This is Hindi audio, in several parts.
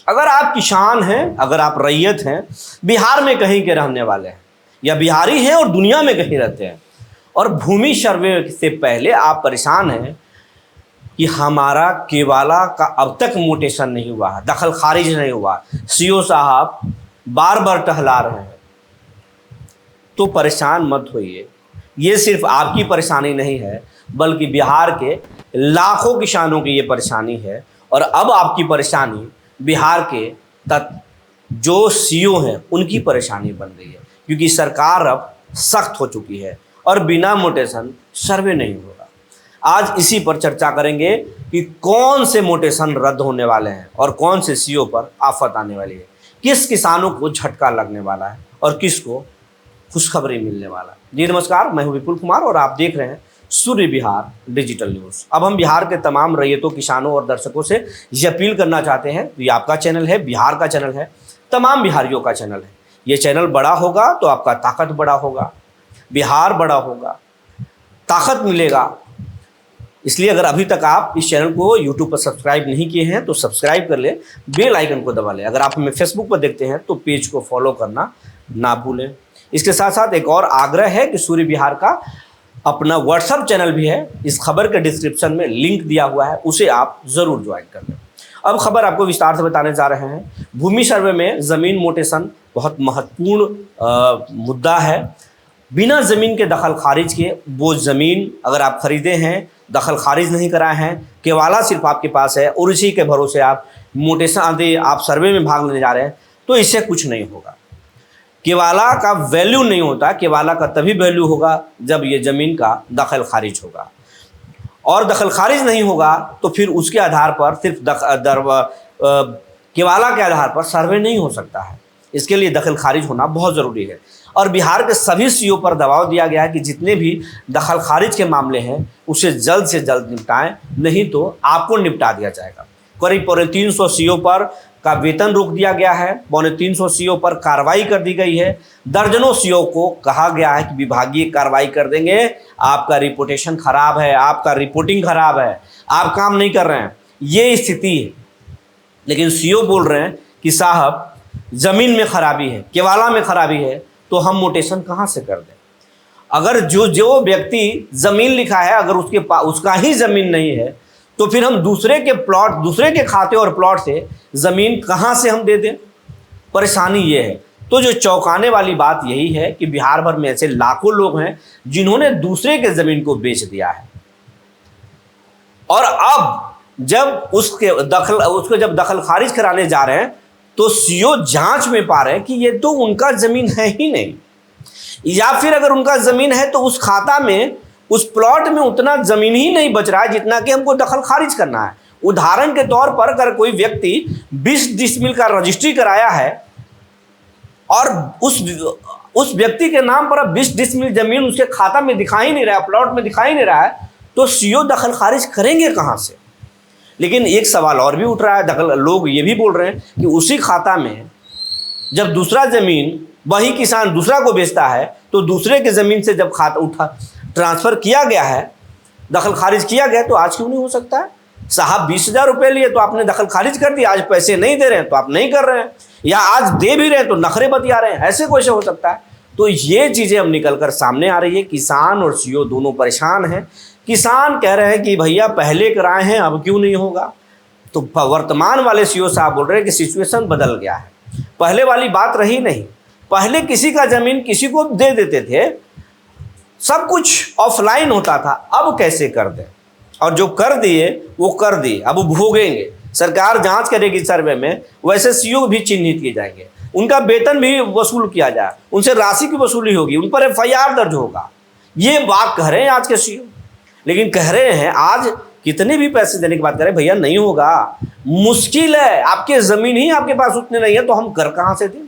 अगर आप किसान हैं, अगर आप रैयत हैं, बिहार में कहीं के रहने वाले हैं या बिहारी हैं और दुनिया में कहीं रहते हैं, और भूमि सर्वे से पहले आप परेशान हैं कि हमारा केवाला का अब तक मोटेशन नहीं हुआ है, दखल खारिज नहीं हुआ, सीओ साहब बार बार टहला रहे हैं, तो परेशान मत होइए। ये सिर्फ आपकी परेशानी नहीं है, बल्कि बिहार के लाखों किसानों की ये परेशानी है। और अब आपकी परेशानी बिहार के जो सीओ हैं उनकी परेशानी बन गई है, क्योंकि सरकार अब सख्त हो चुकी है और बिना मोटेशन सर्वे नहीं होगा। आज इसी पर चर्चा करेंगे कि कौन से मोटेशन रद्द होने वाले हैं और कौन से सीओ पर आफत आने वाली है, किस किसानों को झटका लगने वाला है और किसको खुशखबरी मिलने वाला है। जी नमस्कार, मैं हूं विपुल कुमार और आप देख रहे हैं सूर्य बिहार डिजिटल न्यूज़। अब हम बिहार के तमाम रैयतों, किसानों और दर्शकों से ये अपील करना चाहते हैं, ये आपका चैनल है, बिहार का चैनल है, तमाम बिहारियों का चैनल है। ये चैनल बड़ा होगा तो आपका ताकत बड़ा होगा, बिहार बड़ा होगा, ताकत मिलेगा। इसलिए अगर अभी तक आप इस चैनल को यूट्यूब पर सब्सक्राइब नहीं किए हैं तो सब्सक्राइब कर लें, बेल आइकन को दबा लें। अगर आप हमें फेसबुक पर देखते हैं तो पेज को फॉलो करना ना भूलें। इसके साथ साथ एक और आग्रह है कि सूर्य बिहार का अपना व्हाट्सएप चैनल भी है, इस खबर के डिस्क्रिप्शन में लिंक दिया हुआ है, उसे आप ज़रूर ज्वाइन कर लें। अब खबर आपको विस्तार से बताने जा रहे हैं। भूमि सर्वे में ज़मीन मोटेशन बहुत महत्वपूर्ण मुद्दा है। बिना ज़मीन के दखल खारिज के वो ज़मीन अगर आप खरीदे हैं, दखल खारिज नहीं कराए हैं, केवाला सिर्फ आपके पास है और इसी के भरोसे आप मोटेशन आदि आप सर्वे में भाग लेने जा रहे हैं, तो इससे कुछ नहीं होगा। केवाला का वैल्यू नहीं होता, केवाला का तभी वैल्यू होगा जब ये ज़मीन का दखल खारिज होगा, और दखल खारिज नहीं होगा तो फिर उसके आधार पर सिर्फ केवाला के आधार पर सर्वे नहीं हो सकता है। इसके लिए दखल खारिज होना बहुत ज़रूरी है और बिहार के सभी सीओ पर दबाव दिया गया है कि जितने भी दखल खारिज के मामले हैं उसे जल्द से जल्द निपटाएं, नहीं तो आपको निपटा दिया जाएगा। करीब 350 सीओ पर का वेतन रोक दिया गया है, 350 सीओ पर कार्रवाई कर दी गई है। दर्जनों सीओ को कहा गया है कि विभागीय कार्रवाई कर देंगे, आपका रिपोर्टेशन खराब है, आपका रिपोर्टिंग खराब है, आप काम नहीं कर रहे हैं, ये स्थिति है। लेकिन सीओ बोल रहे हैं कि साहब ज़मीन में खराबी है, केवाला में खराबी है, तो हम मोटेशन कहाँ से कर दें। अगर जो व्यक्ति ज़मीन लिखा है अगर उसका ही ज़मीन नहीं है तो फिर हम दूसरे के प्लॉट, दूसरे के खाते और प्लॉट से ज़मीन कहाँ से हम दे दें। परेशानी ये है। तो जो चौंकाने वाली बात यही है कि बिहार भर में ऐसे लाखों लोग हैं जिन्होंने दूसरे के ज़मीन को बेच दिया है, और अब जब उसको जब दखल खारिज कराने जा रहे हैं तो सीओ जांच में पा रहे हैं कि ये तो उनका ज़मीन है ही नहीं, या फिर अगर उनका ज़मीन है तो उस खाता में, उस प्लॉट में उतना ज़मीन ही नहीं बच रहा है जितना कि हमको दखल खारिज करना है। उदाहरण के तौर पर अगर कोई व्यक्ति 20 डिसमिल का रजिस्ट्री कराया है और उस व्यक्ति के नाम पर अब 20 डिसमिल ज़मीन उसके खाता में दिखाई नहीं रहा है, प्लॉट में दिखाई नहीं रहा है, तो सीओ दखल खारिज करेंगे कहाँ से। लेकिन एक सवाल और भी उठ रहा है, लोग ये भी बोल रहे हैं कि उसी खाता में जब दूसरा ज़मीन वही किसान दूसरा को बेचता है तो दूसरे के ज़मीन से जब खाता ट्रांसफ़र किया गया है, दखल खारिज किया गया, तो आज क्यों नहीं हो सकता है। साहब 20,000 रुपये लिए तो आपने दखल खारिज कर दिया, आज पैसे नहीं दे रहे हैं तो आप नहीं कर रहे हैं, या आज दे भी रहे हैं तो नखरे बतिया रहे हैं, ऐसे कैसे हो सकता है। तो ये चीज़ें अब निकल कर सामने आ रही है। किसान और सीओ दोनों परेशान हैं। किसान कह रहे हैं कि भैया पहले कराए हैं अब क्यों नहीं होगा, तो वर्तमान वाले सीओ साहब बोल रहे हैं कि सिचुएशन बदल गया है, पहले वाली बात रही नहीं। पहले किसी का ज़मीन किसी को दे देते थे, सब कुछ ऑफलाइन होता था, अब कैसे कर दें, और जो कर दिए वो कर दिए, अब भोगेंगे। सरकार जांच करेगी सर्वे में, वैसे सीओ भी चिन्हित किए जाएंगे, उनका वेतन भी वसूल किया जाए, उनसे राशि की वसूली होगी, उन पर FIR दर्ज होगा। ये बात कह रहे हैं आज के सीओ, लेकिन कह रहे हैं आज कितने भी पैसे देने की बात करें, भैया नहीं होगा, मुश्किल है, आपके ज़मीन ही आपके पास उतने नहीं है तो हम कर कहाँ से दें।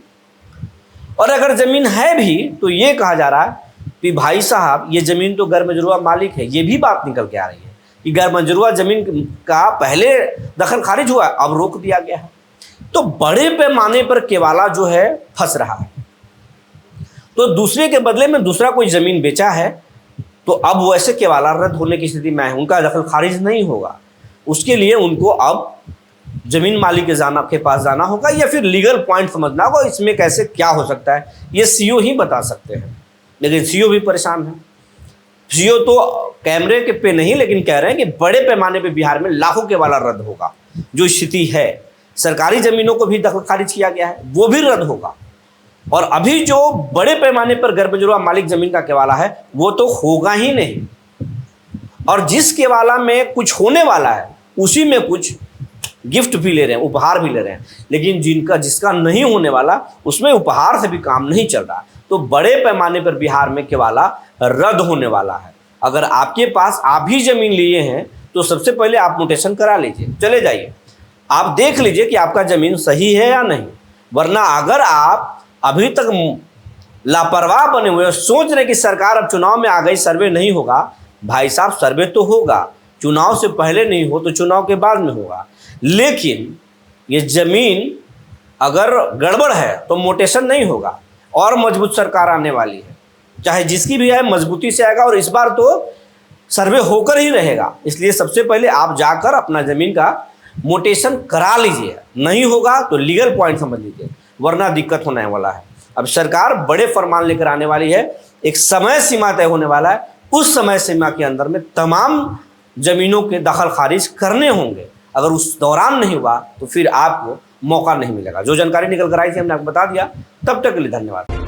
और अगर ज़मीन है भी तो ये कहा जा रहा है कि भाई साहब ये ज़मीन तो गैर मजरूआ मालिक है, ये भी बात निकल के आ रही है कि गैर मजरूआ ज़मीन का पहले दखल खारिज हुआ, अब रोक दिया गया है। तो बड़े पैमाने पर केवाला जो है फंस रहा है। तो दूसरे के बदले में दूसरा कोई ज़मीन बेचा है तो अब वैसे केवाला रद्द होने की स्थिति में है, उनका दखल खारिज नहीं होगा। उसके लिए उनको अब जमीन मालिक के पास जाना होगा या फिर लीगल पॉइंट समझना होगा, इसमें कैसे क्या हो सकता है ये सीओ ही बता सकते हैं। लेकिन सीओ भी परेशान है। सीओ तो कैमरे के पे नहीं, लेकिन कह रहे हैं कि बड़े पैमाने पे बिहार में लाखों के वाला रद्द होगा। जो स्थिति है, सरकारी जमीनों को भी दखल खारिज किया गया है, वो भी रद्द होगा। और अभी जो बड़े पैमाने पर गर्भजुड़वा मालिक जमीन का केवाला है वो तो होगा ही नहीं। और जिस केवाला में कुछ होने वाला है उसी में कुछ गिफ्ट भी ले रहे हैं, उपहार भी ले रहे हैं। लेकिन जिसका नहीं होने वाला उसमें उपहार से भी काम नहीं चल रहा। तो बड़े पैमाने पर बिहार में केवाला रद्द होने वाला है। अगर आपके पास आप भी जमीन लिए हैं तो सबसे पहले आप म्यूटेशन करा लीजिए, चले जाइए, आप देख लीजिए कि आपका जमीन सही है या नहीं। वरना अगर आप अभी तक लापरवाह बने हुए सोच रहे कि सरकार अब चुनाव में आ गई, सर्वे नहीं होगा, भाई साहब सर्वे तो होगा, चुनाव से पहले नहीं हो तो चुनाव के बाद में होगा। लेकिन ये जमीन अगर गड़बड़ है तो म्यूटेशन नहीं होगा। और मजबूत सरकार आने वाली है, चाहे जिसकी भी है मजबूती से आएगा। और इस बार तो सर्वे होकर ही रहेगा। इसलिए सबसे पहले आप जाकर अपना ज़मीन का म्यूटेशन करा लीजिए। नहीं होगा तो लीगल पॉइंट समझ लीजिए, वरना दिक्कत होने वाला है। अब सरकार बड़े फरमान लेकर आने वाली है, एक समय सीमा तय होने वाला है। उस समय सीमा के अंदर में तमाम ज़मीनों के दखल खारिज करने होंगे। अगर उस दौरान नहीं हुआ तो फिर आपको मौका नहीं मिलेगा। जो जानकारी निकल कर आई थी हमने आपको बता दिया। तब तक के लिए धन्यवाद।